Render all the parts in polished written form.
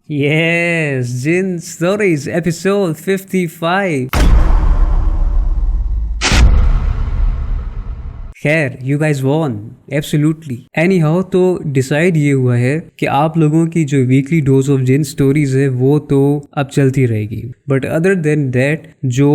Yes, Jin Stories, episode 55. खैर, you guys won absolutely. Anyhow, तो decide ये हुआ है कि आप लोगों की जो वीकली डोज ऑफ जिन स्टोरीज है वो तो अब चलती रहेगी, बट अदर देन दैट जो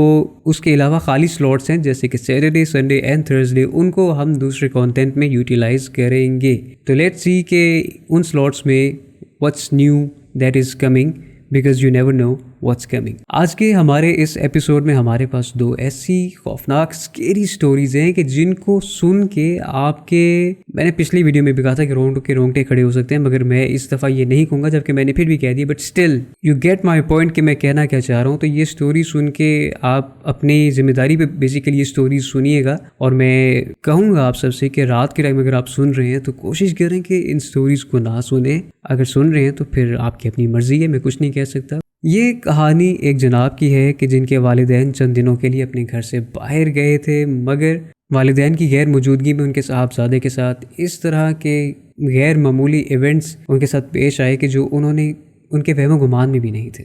उसके अलावा खाली स्लॉट्स हैं जैसे कि सैटरडे, संडे एंड थर्सडे, उनको हम दूसरे कंटेंट में यूटिलाइज करेंगे। तो लेट्स सी के उन स्लॉट्स में what's knew that is coming, because you never know what's coming. आज के हमारे इस एपिसोड में हमारे पास दो ऐसी खौफनाक स्केरी स्टोरीज हैं कि जिनको सुन के आपके, मैंने पिछली वीडियो में भी कहा था कि रोंगटे खड़े हो सकते हैं, मगर मैं इस दफ़ा ये नहीं कहूँगा, जबकि मैंने फिर भी कह दिया, but still you get my point कि मैं कहना क्या चाह रहा हूँ। तो ये स्टोरी सुन के आप अपनी जिम्मेदारी पे बेसिकली ये स्टोरी सुनिएगा, और मैं कहूँगा आप सबसे कि रात के टाइम अगर आप सुन रहे हैं तो कोशिश करें कि इन स्टोरीज को ना सुने। अगर सुन रहे हैं तो फिर आपकी अपनी मर्जी है, मैं कुछ नहीं कह सकता। ये कहानी एक जनाब की है कि जिनके वालिदैन चंद दिनों के लिए अपने घर से बाहर गए थे, मगर वालिदैन की गैर मौजूदगी में उनके साहबजादे के साथ इस तरह के गैर मामूली इवेंट्स उनके साथ पेश आए कि जो उन्होंने उनके वहम गुमान में भी नहीं थे।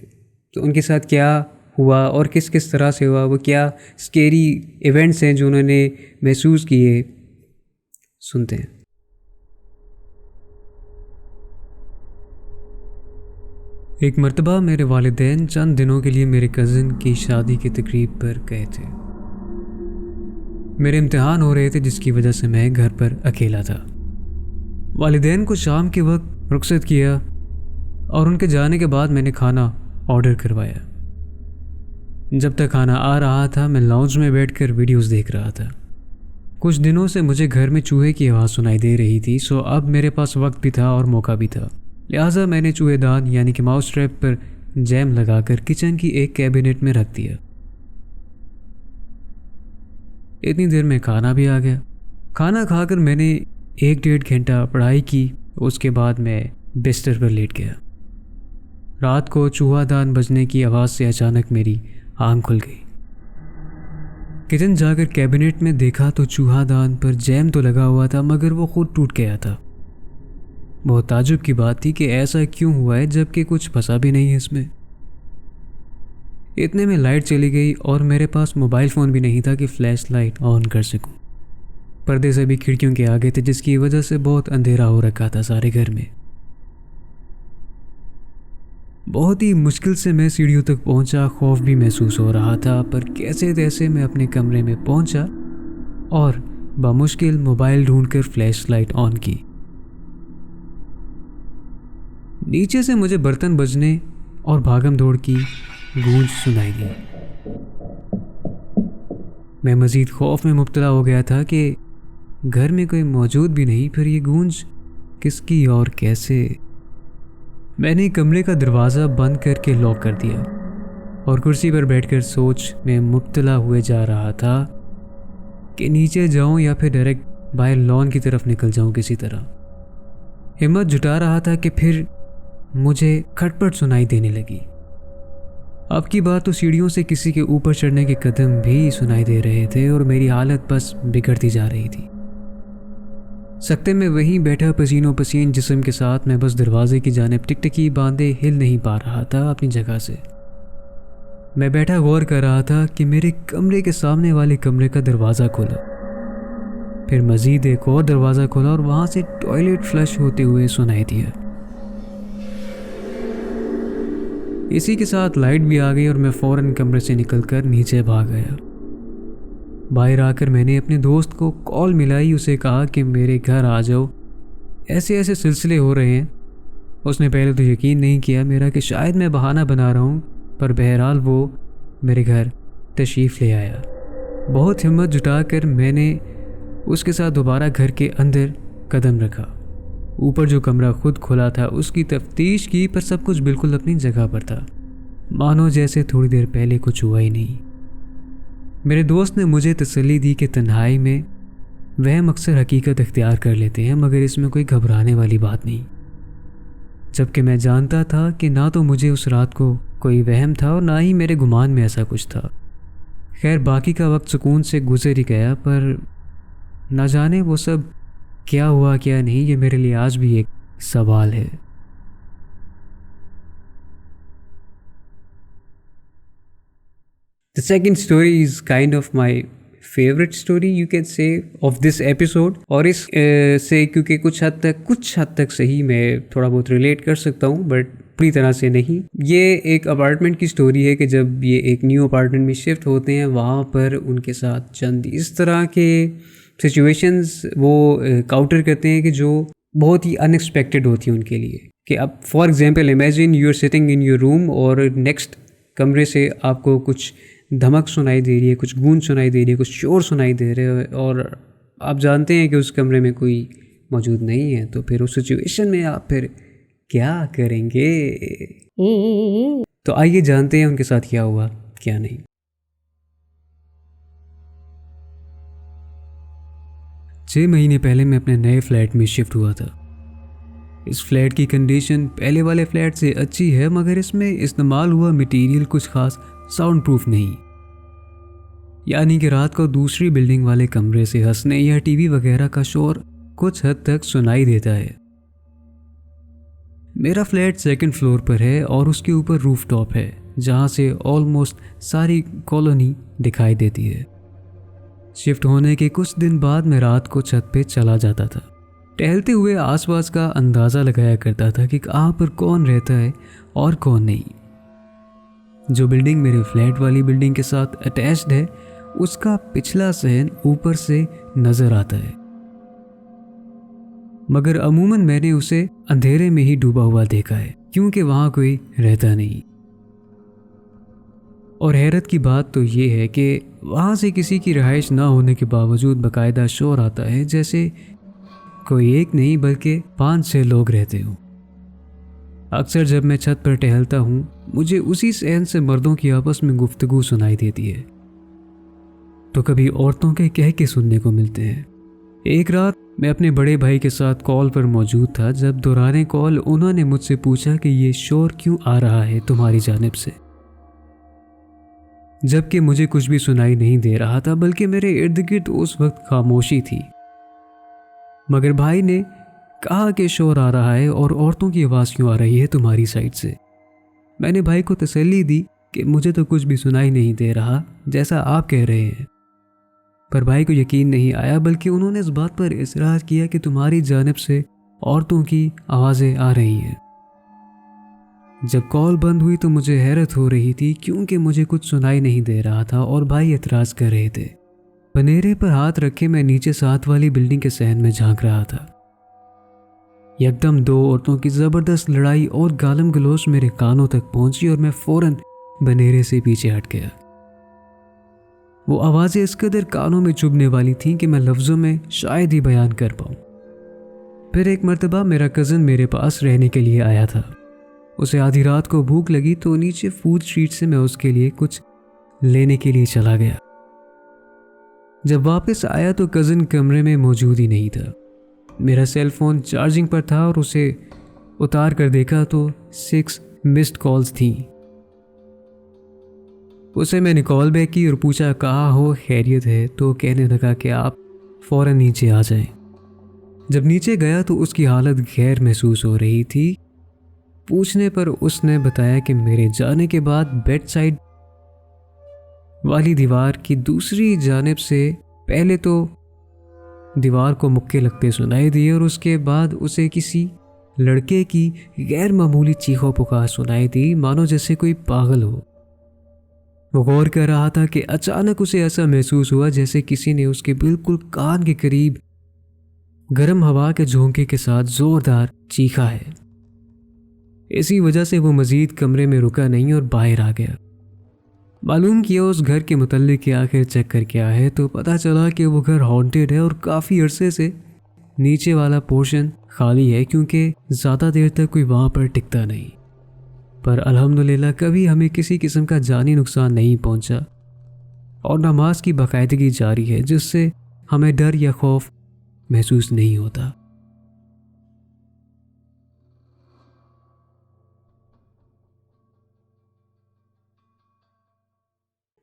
तो उनके साथ क्या हुआ और किस किस तरह से हुआ, वो क्या स्केरी इवेंट्स हैं जो उन्होंने महसूस किए, सुनते हैं। एक मर्तबा मेरे वालिदैन चंद दिनों के लिए मेरे कज़न की शादी की तकरीब पर गए थे। मेरे इम्तिहान हो रहे थे जिसकी वजह से मैं घर पर अकेला था। वालिदैन को शाम के वक्त रुखसत किया और उनके जाने के बाद मैंने खाना ऑर्डर करवाया। जब तक खाना आ रहा था मैं लाउंज में बैठकर वीडियोस देख रहा था। कुछ दिनों से मुझे घर में चूहे की आवाज़ सुनाई दे रही थी, सो अब मेरे पास वक्त भी था और मौका भी था। लिहाजा मैंने चूहेदान यानी कि माउस ट्रैप पर जैम लगाकर किचन की एक कैबिनेट में रख दिया। इतनी देर में खाना भी आ गया। खाना खाकर मैंने 1-1.5 घंटा पढ़ाई की। उसके बाद मैं बिस्तर पर लेट गया। रात को चूहादान बजने की आवाज़ से अचानक मेरी आंख खुल गई। किचन जाकर कैबिनेट में देखा तो चूहादान पर जैम तो लगा हुआ था, मगर वो खुद टूट गया था। बहुत ताजुब की बात थी कि ऐसा क्यों हुआ है जबकि कुछ फंसा भी नहीं है इसमें। इतने में लाइट चली गई और मेरे पास मोबाइल फ़ोन भी नहीं था कि फ्लैश लाइट ऑन कर सकूं। पर्दे सभी खिड़कियों के आगे थे जिसकी वजह से बहुत अंधेरा हो रखा था सारे घर में। बहुत ही मुश्किल से मैं सीढ़ियों तक पहुंचा। खौफ भी महसूस हो रहा था, पर कैसे तैसे मैं अपने कमरे में पहुंचा और बामुश्किल मोबाइल ढूंढकर फ्लैश लाइट ऑन की। नीचे से मुझे बर्तन बजने और भागम दौड़ की गूंज सुनाई दी। मैं मज़ीद खौफ में मुब्तला हो गया था कि घर में कोई मौजूद भी नहीं, फिर ये गूंज किसकी और कैसे। मैंने कमरे का दरवाज़ा बंद करके लॉक कर दिया और कुर्सी पर बैठकर सोच में मुब्तला हुए जा रहा था कि नीचे जाऊं या फिर डायरेक्ट बाहर लॉन की तरफ निकल जाऊं किसी तरह। हिम्मत जुटा रहा था कि फिर मुझे खटपट सुनाई देने लगी। अब की बात तो सीढ़ियों से किसी के ऊपर चढ़ने के कदम भी सुनाई दे रहे थे और मेरी हालत बस बिगड़ती जा रही थी। सकते में वहीं बैठा पसीनों पसीन जिस्म के साथ मैं बस दरवाजे की जानिब टिकटिकी बांधे हिल नहीं पा रहा था अपनी जगह से। मैं बैठा गौर कर रहा था कि मेरे कमरे के सामने वाले कमरे का दरवाज़ा खुला, फिर मज़ीद एक और दरवाज़ा खुला और वहाँ से टॉयलेट फ्लश होते हुए सुनाई दिया। इसी के साथ लाइट भी आ गई और मैं फ़ौरन कमरे से निकलकर नीचे भाग गया। बाहर आकर मैंने अपने दोस्त को कॉल मिलाई, उसे कहा कि मेरे घर आ जाओ, ऐसे ऐसे सिलसिले हो रहे हैं। उसने पहले तो यकीन नहीं किया मेरा कि शायद मैं बहाना बना रहा हूँ, पर बहरहाल वो मेरे घर तशरीफ़ ले आया। बहुत हिम्मत जुटाकर मैंने उसके साथ दोबारा घर के अंदर कदम रखा। ऊपर जो कमरा खुद खुला था उसकी तफ्तीश की, पर सब कुछ बिल्कुल अपनी जगह पर था, मानो जैसे थोड़ी देर पहले कुछ हुआ ही नहीं। मेरे दोस्त ने मुझे तसल्ली दी कि तन्हाई में वहम अक्सर हकीकत इख्तियार कर लेते हैं, मगर इसमें कोई घबराने वाली बात नहीं। जबकि मैं जानता था कि ना तो मुझे उस रात को कोई वहम था और ना ही मेरे गुमान में ऐसा कुछ था। खैर बाकी का वक्त सुकून से गुजर ही गया, पर ना जाने वो सब क्या हुआ क्या नहीं, ये मेरे लिए आज भी एक सवाल है। The second story is kind of my favourite story you can say of this episode, और इस से क्योंकि कुछ हद तक सही मैं थोड़ा बहुत रिलेट कर सकता हूँ, बट पूरी तरह से नहीं। ये एक अपार्टमेंट की स्टोरी है कि जब ये एक न्यू अपार्टमेंट में शिफ्ट होते हैं, वहाँ पर उनके साथ चंद इस तरह के सिचुएशंस वो काउंटर करते हैं कि जो बहुत ही अनएक्सपेक्टेड होती है उनके लिए। कि अब for example imagine you are sitting in your room और नेक्स्ट कमरे से आपको कुछ धमक सुनाई दे रही है, कुछ गूंज सुनाई दे रही है, कुछ शोर सुनाई दे रहे है, और आप जानते हैं कि उस कमरे में कोई मौजूद नहीं है। तो फिर उस सिचुएशन में आप फिर क्या करेंगे? तो आइए जानते हैं उनके साथ क्या हुआ क्या नहीं। छः महीने पहले मैं अपने नए फ्लैट में शिफ्ट हुआ था। इस फ्लैट की कंडीशन पहले वाले फ्लैट से अच्छी है, मगर इसमें इस्तेमाल हुआ मटेरियल कुछ खास साउंड प्रूफ नहीं। यानी कि रात को दूसरी बिल्डिंग वाले कमरे से हंसने या टीवी वगैरह का शोर कुछ हद तक सुनाई देता है। मेरा फ्लैट सेकंड फ्लोर पर है और उसके ऊपर रूफटॉप है, जहां से ऑलमोस्ट सारी कॉलोनी दिखाई देती है। शिफ्ट होने के कुछ दिन बाद मैं रात को छत पे चला जाता था। टहलते हुए आसपास का अंदाज़ा लगाया करता था कि कहाँ पर कौन रहता है और कौन नहीं। जो बिल्डिंग मेरे फ्लैट वाली बिल्डिंग के साथ अटैच्ड है, उसका पिछला सहन ऊपर से नजर आता है, मगर अमूमन मैंने उसे अंधेरे में ही डूबा हुआ देखा है, क्योंकि वहां कोई रहता नहीं। और हैरत की बात तो ये है कि वहां से किसी की रिहाइश ना होने के बावजूद बाकायदा शोर आता है, जैसे कोई एक नहीं बल्कि 5-6 लोग रहते हो। अक्सर जब मैं छत पर टहलता हूँ, मुझे उसी सहन से मर्दों की आपस में गुफ्तगू सुनाई देती है, तो कभी औरतों के कह के सुनने को मिलते हैं। एक रात मैं अपने बड़े भाई के साथ कॉल पर मौजूद था, जब दौराने कॉल उन्होंने मुझसे पूछा कि ये शोर क्यों आ रहा है तुम्हारी जानिब से, जबकि मुझे कुछ भी सुनाई नहीं दे रहा था, बल्कि मेरे इर्द गिर्द उस वक्त खामोशी थी। मगर भाई ने कहा कि शोर आ रहा है और औरतों की आवाज़ क्यों आ रही है तुम्हारी साइड से। मैंने भाई को तसल्ली दी कि मुझे तो कुछ भी सुनाई नहीं दे रहा जैसा आप कह रहे हैं, पर भाई को यकीन नहीं आया, बल्कि उन्होंने इस बात पर इसरार किया कि तुम्हारी जानिब से औरतों की आवाज़ें आ रही हैं। जब कॉल बंद हुई तो मुझे हैरत हो रही थी, क्योंकि मुझे कुछ सुनाई नहीं दे रहा था और भाई एतराज़ कर रहे थे। बनेरे पर हाथ रखे मैं नीचे साथ वाली बिल्डिंग के सहन में झांक रहा था। एकदम 2 औरतों की ज़बरदस्त लड़ाई और गालम गलोच मेरे कानों तक पहुंची और मैं फौरन बनेरे से पीछे हट गया। वो आवाज़ें इस कदर कानों में चुभने वाली थीं कि मैं लफ्ज़ों में शायद ही बयान कर पाऊँ। फिर एक मर्तबा मेरा कज़न मेरे पास रहने के लिए आया था। उसे आधी रात को भूख लगी तो नीचे फूड स्ट्रीट से मैं उसके लिए कुछ लेने के लिए चला गया। जब वापस आया तो कज़न कमरे में मौजूद ही नहीं था। मेरा सेल फोन चार्जिंग पर था और उसे उतार कर देखा तो 6 मिस्ड कॉल्स थीं। उसे मैंने कॉल बैक की और पूछा कहाँ हो, खैरियत है? तो कहने लगा कि आप फ़ौरन नीचे आ जाएं। जब नीचे गया तो उसकी हालत गैर महसूस हो रही थी। पूछने पर उसने बताया कि मेरे जाने के बाद बेड साइड वाली दीवार की दूसरी जानिब से पहले तो दीवार को मुक्के लगते सुनाई दिए और उसके बाद उसे किसी लड़के की गैर मामूली चीखों पुकार सुनाई दी, मानो जैसे कोई पागल हो। वो गौर कर रहा था कि अचानक उसे ऐसा महसूस हुआ जैसे किसी ने उसके बिल्कुल कान के करीब गर्म हवा के झोंके के साथ जोरदार चीखा है। इसी वजह से वो मजीद कमरे में रुका नहीं और बाहर आ गया। मालूम किया उस घर के मुतल्लिक के आखिर चेक करके आया है तो पता चला कि वो घर हॉन्टेड है और काफ़ी अरसे से नीचे वाला पोर्शन खाली है, क्योंकि ज़्यादा देर तक कोई वहाँ पर टिकता नहीं। पर अल्हम्दुलिल्लाह कभी हमें किसी किस्म का जानी नुकसान नहीं पहुँचा और नमाज की बाकायदगी जारी है, जिससे हमें डर या खौफ महसूस नहीं होता।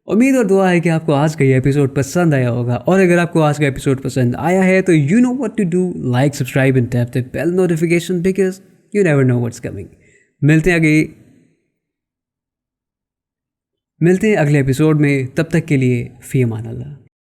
उम्मीद और दुआ है कि आपको आज का ये एपिसोड पसंद आया होगा, और अगर आपको आज का एपिसोड पसंद आया है तो you know what to do, like, subscribe and tap the bell notification, because you never know what's coming. मिलते हैं आगे मिलते हैं अगले एपिसोड में, तब तक के लिए फी अमान अल्लाह।